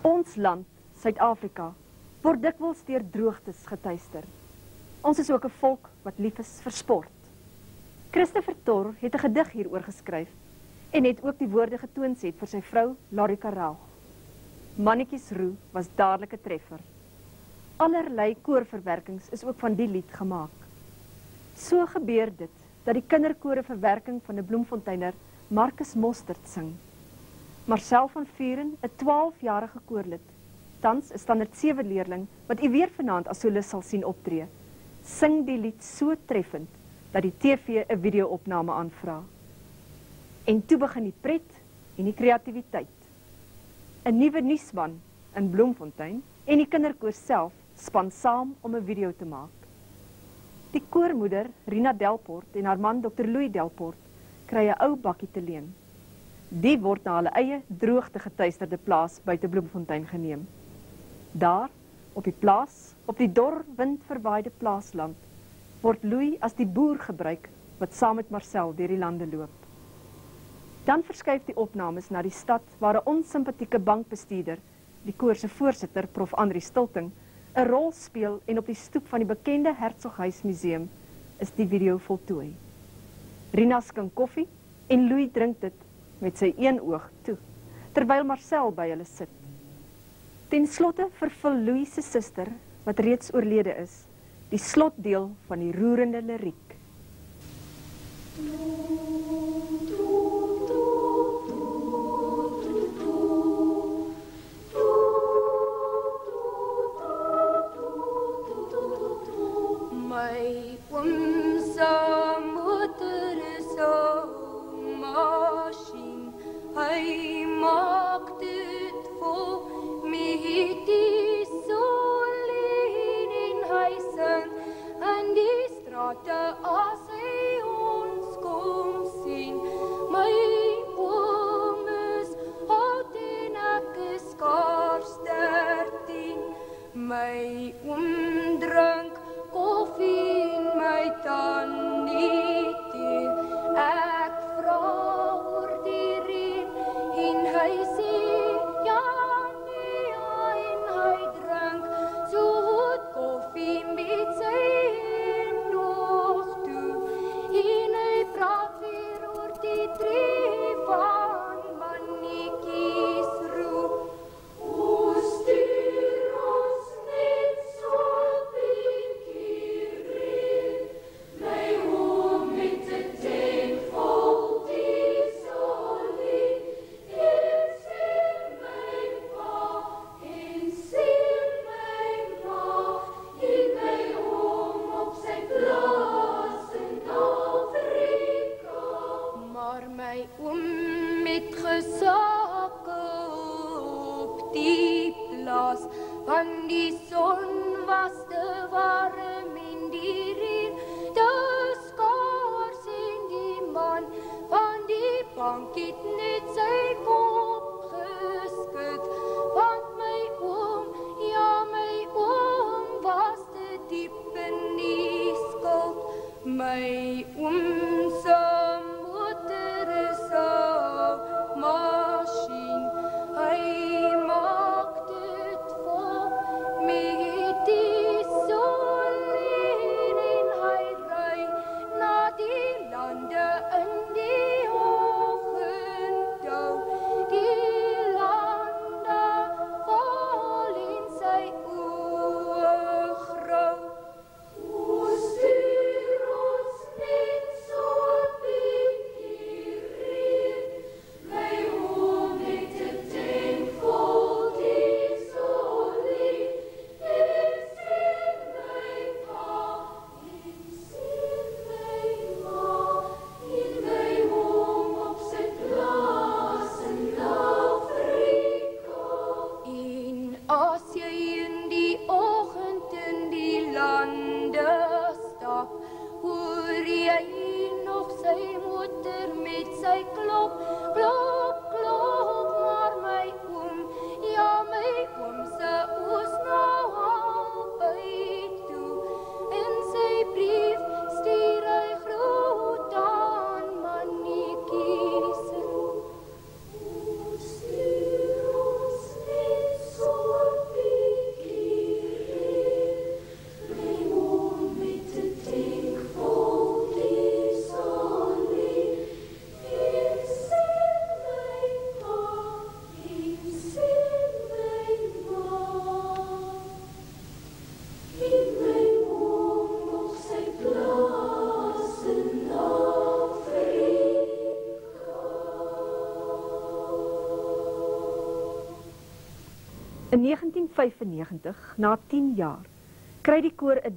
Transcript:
Ons land, Suid-Afrika, word dikwels deur droogtes getuister. Ons is ook 'n volk wat lief is vir sport. Christopher Tor het 'n gedig hieroor geskryf en het ook die woorde getoonset vir sy vrou Larika Raug. Mannetjies roe was dadelik 'n treffer. Allerlei koorverwerkings is ook van die lied gemaak. So gebeur dit dat die kinderkore verwerking van 'n Bloemfonteiner Marcus Mostert sing. Marcel van Vuren, 'n 12-jarige koorlid, tans 'n standaard 7 leerling wat u weer vanaand as solis sal sien optree, sing die lied so treffend dat die TV 'n video-opname aanvra. En toe begin die pret en die kreatiwiteit. 'n Nuwe nuusman in Bloemfontein en die kinderkoor self span saam om 'n video te maak. Die koormoeder, Rina Delport, en haar man Dr. Louis Delport, kry 'n ou bakkie te leen. Die word na hulle eie droogte getuisterde plaas buite Bloemfontein geneem. Daar, op die plaas, op die dor windverwaaide plaasland, word Louis as die boer gebruik wat saam met Marcel deur die lande loop. Dan verskuif die opnames na die stad waar 'n onsimpatieke bankbestuurder, die koor se voorsitter Prof Andri Stilting, 'n rol speel en op die stoep van die bekende Hertzoghuis Museum is die video voltooi. Rina skink koffie en Louis drink dit met sy een oog toe, terwyl Marcel by hulle sit. Ten slotte vervul Louis se suster, wat reeds oorlede is, die slotdeel van die roerende liriek. My oom se motor is 'n masjien, hy maak dit vol met die solien en hy sing in die strate as hy ons kom sien. My oom is oud en ek is skaars 13, my oom drink koffie en my tannie tee. Ek vra oor die reën en hy sê ja nee ja, en hy drink so goed koffie met sy hemd nog toe. En hy praat weer oor die tree van mannetjies roep. O stuur ons net so van die son was te warm en die reën te skaars en die man van die bank het net sy kop geskud, want my oom, ja my oom was te diep in die skuld. My oom se motor is 'n masjien, hy maak dit vol met die solien en hy ry na die lande in die oggenddauw. Die lande vol in sy oë grauw. O stuur ons net so bietjie reën, my oom het 'n tank vol dieselie, en sien my pa, en sien my ma, en my oom op sy plaas in Afrika. En as jy in die oggend in die lande stap, hoor jy nog sy motor met sy klop, klop, klop, maar my oom, ja my oom se oos nou al by toe, en sy brief stuur hy groet aan mannetjies roep. O stuur ons net so In 1995, na 10 jaar, kry die koor 'n